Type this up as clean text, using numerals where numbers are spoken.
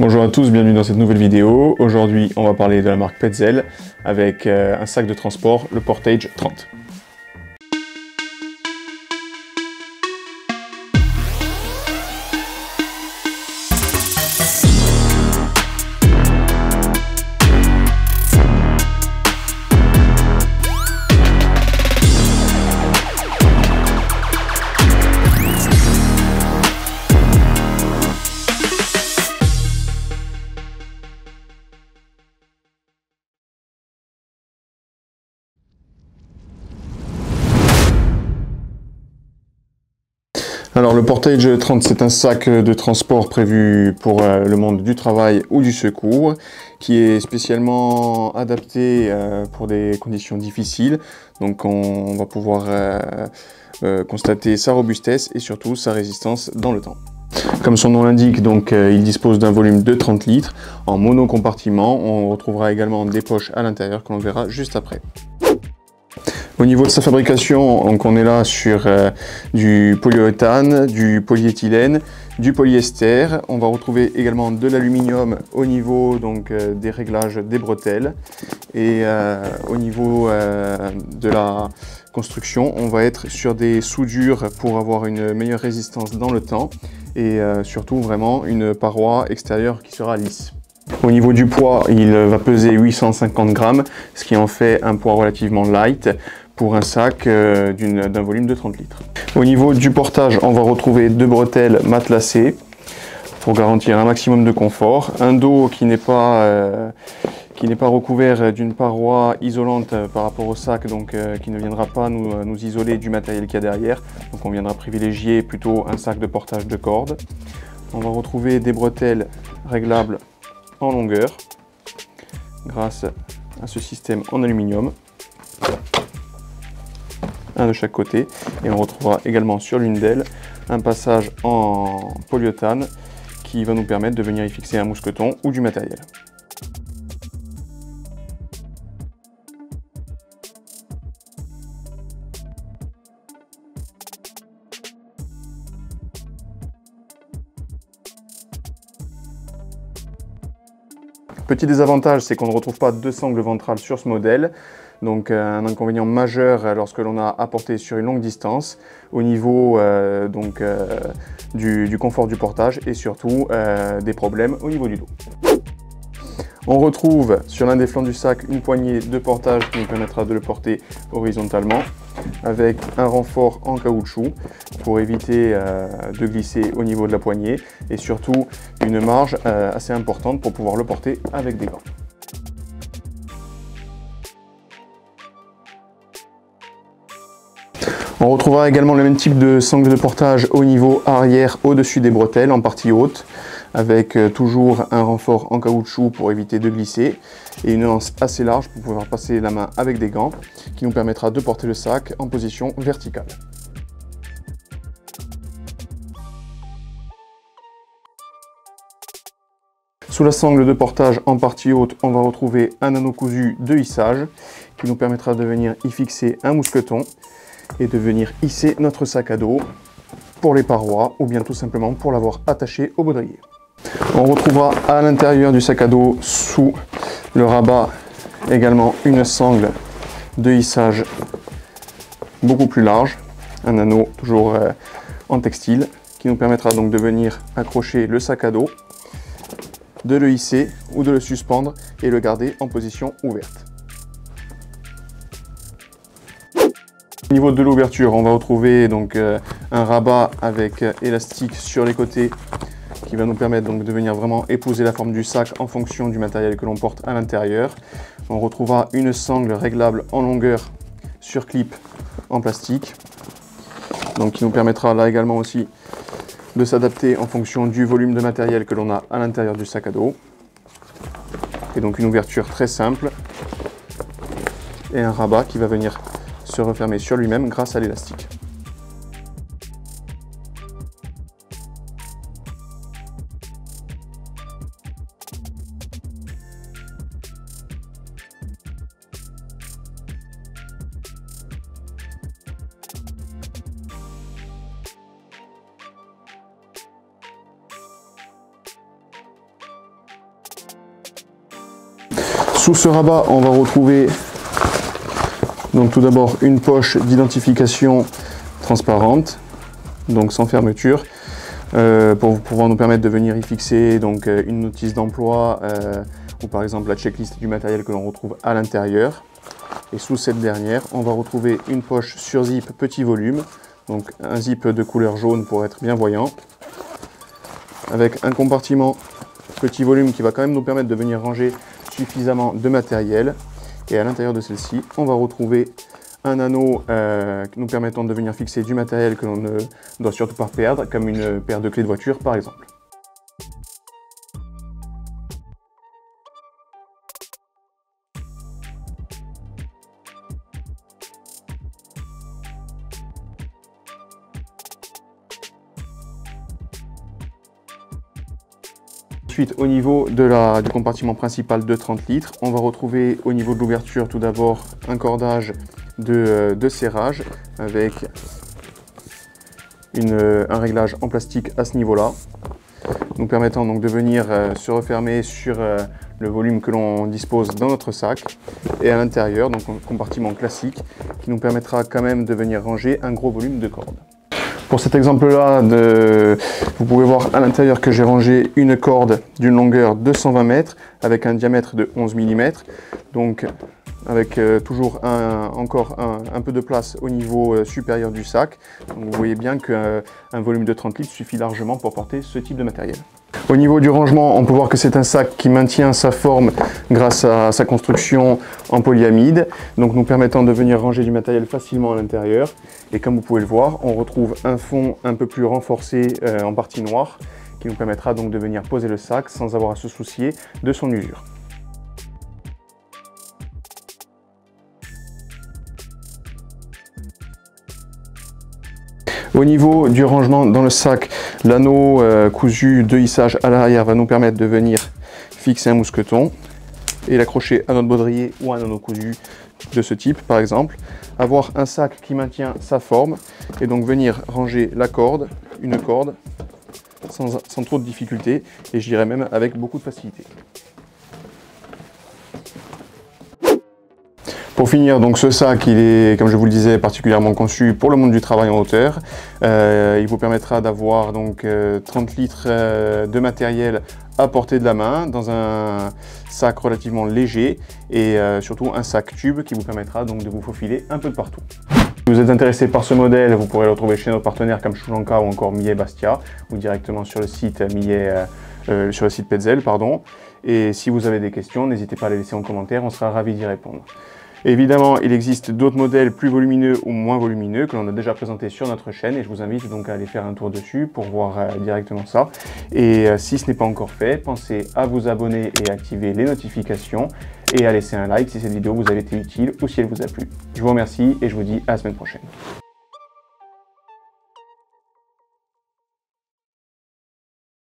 Bonjour à tous, bienvenue dans cette nouvelle vidéo. Aujourd'hui, on va parler de la marque Petzl avec un sac de transport, le Portage 30. Alors le Portage 30, c'est un sac de transport prévu pour le monde du travail ou du secours, qui est spécialement adapté pour des conditions difficiles. Donc on va pouvoir constater sa robustesse et surtout sa résistance dans le temps. Comme son nom l'indique, donc il dispose d'un volume de 30 litres en monocompartiment. On retrouvera également des poches à l'intérieur que l'on verra juste après. Au niveau de sa fabrication, donc on est là sur du polyuréthane, du polyéthylène, du polyester. On va retrouver également de l'aluminium au niveau donc, des réglages des bretelles. Et au niveau de la construction, on va être sur des soudures pour avoir une meilleure résistance dans le temps et surtout vraiment une paroi extérieure qui sera lisse. Au niveau du poids, il va peser 850 grammes, ce qui en fait un poids relativement light pour un sac d'un volume de 30 litres. Au niveau du portage, on va retrouver deux bretelles matelassées pour garantir un maximum de confort, un dos qui n'est pas recouvert d'une paroi isolante par rapport au sac, donc qui ne viendra pas nous isoler du matériel qu'il y a derrière. Donc on viendra privilégier plutôt un sac de portage de corde. On va retrouver des bretelles réglables en longueur grâce à ce système en aluminium, un de chaque côté, et on retrouvera également sur l'une d'elles un passage en polyuréthane qui va nous permettre de venir y fixer un mousqueton ou du matériel. Petit désavantage, c'est qu'on ne retrouve pas de sangle ventrale sur ce modèle, donc un inconvénient majeur lorsque l'on a à porter sur une longue distance au niveau du confort du portage et surtout des problèmes au niveau du dos. On retrouve sur l'un des flancs du sac une poignée de portage qui nous permettra de le porter horizontalement avec un renfort en caoutchouc pour éviter de glisser au niveau de la poignée et surtout une marge assez importante pour pouvoir le porter avec des gants. On retrouvera également le même type de sangle de portage au niveau arrière au-dessus des bretelles en partie haute, avec toujours un renfort en caoutchouc pour éviter de glisser et une anse assez large pour pouvoir passer la main avec des gants qui nous permettra de porter le sac en position verticale. Sous la sangle de portage en partie haute, on va retrouver un anneau cousu de hissage qui nous permettra de venir y fixer un mousqueton et de venir hisser notre sac à dos pour les parois ou bien tout simplement pour l'avoir attaché au baudrier. On retrouvera à l'intérieur du sac à dos sous le rabat également une sangle de hissage beaucoup plus large, un anneau toujours en textile qui nous permettra donc de venir accrocher le sac à dos, de le hisser ou de le suspendre et le garder en position ouverte. Au niveau de l'ouverture, on va retrouver donc un rabat avec élastique sur les côtés qui va nous permettre donc de venir vraiment épouser la forme du sac en fonction du matériel que l'on porte à l'intérieur. On retrouvera une sangle réglable en longueur sur clip en plastique, donc qui nous permettra là également aussi de s'adapter en fonction du volume de matériel que l'on a à l'intérieur du sac à dos. Et donc une ouverture très simple et un rabat qui va venir se refermer sur lui-même grâce à l'élastique. Sous ce rabat, on va retrouver donc tout d'abord une poche d'identification transparente, donc sans fermeture, pour pouvoir nous permettre de venir y fixer donc une notice d'emploi ou par exemple la checklist du matériel que l'on retrouve à l'intérieur. Et sous cette dernière, on va retrouver une poche sur zip petit volume, donc un zip de couleur jaune pour être bien voyant, avec un compartiment petit volume qui va quand même nous permettre de venir ranger suffisamment de matériel. Et à l'intérieur de celle-ci, on va retrouver un anneau nous permettant de venir fixer du matériel que l'on ne doit surtout pas perdre, comme une paire de clés de voiture par exemple. Ensuite, au niveau du compartiment principal de 30 litres, on va retrouver au niveau de l'ouverture tout d'abord un cordage de serrage avec un réglage en plastique à ce niveau-là, nous permettant donc de venir se refermer sur le volume que l'on dispose dans notre sac, et à l'intérieur, donc un compartiment classique qui nous permettra quand même de venir ranger un gros volume de cordes. Pour cet exemple-là, vous pouvez voir à l'intérieur que j'ai rangé une corde d'une longueur de 120 mètres avec un diamètre de 11 mm, donc avec toujours encore un peu de place au niveau supérieur du sac. Donc vous voyez bien qu'un volume de 30 litres suffit largement pour porter ce type de matériel. Au niveau du rangement, on peut voir que c'est un sac qui maintient sa forme grâce à sa construction en polyamide, donc nous permettant de venir ranger du matériel facilement à l'intérieur. Et comme vous pouvez le voir, on retrouve un fond un peu plus renforcé en partie noire, qui nous permettra donc de venir poser le sac sans avoir à se soucier de son usure. Au niveau du rangement dans le sac, l'anneau cousu de hissage à l'arrière va nous permettre de venir fixer un mousqueton et l'accrocher à notre baudrier ou à un anneau cousu de ce type par exemple. Avoir un sac qui maintient sa forme et donc venir ranger une corde sans trop de difficulté, et je dirais même avec beaucoup de facilité. Pour finir, donc ce sac, il est, comme je vous le disais, particulièrement conçu pour le monde du travail en hauteur. Il vous permettra d'avoir donc 30 litres de matériel à portée de la main dans un sac relativement léger et surtout un sac tube qui vous permettra donc de vous faufiler un peu de partout. Si vous êtes intéressé par ce modèle, vous pourrez le retrouver chez nos partenaires comme Shujanka ou encore Millet Bastia, ou directement sur le site sur le site Petzl, pardon. Et si vous avez des questions, n'hésitez pas à les laisser en commentaire, on sera ravis d'y répondre. Évidemment, il existe d'autres modèles plus volumineux ou moins volumineux que l'on a déjà présentés sur notre chaîne, et je vous invite donc à aller faire un tour dessus pour voir directement ça. Et si ce n'est pas encore fait, pensez à vous abonner et activer les notifications et à laisser un like si cette vidéo vous a été utile ou si elle vous a plu. Je vous remercie et je vous dis à la semaine prochaine.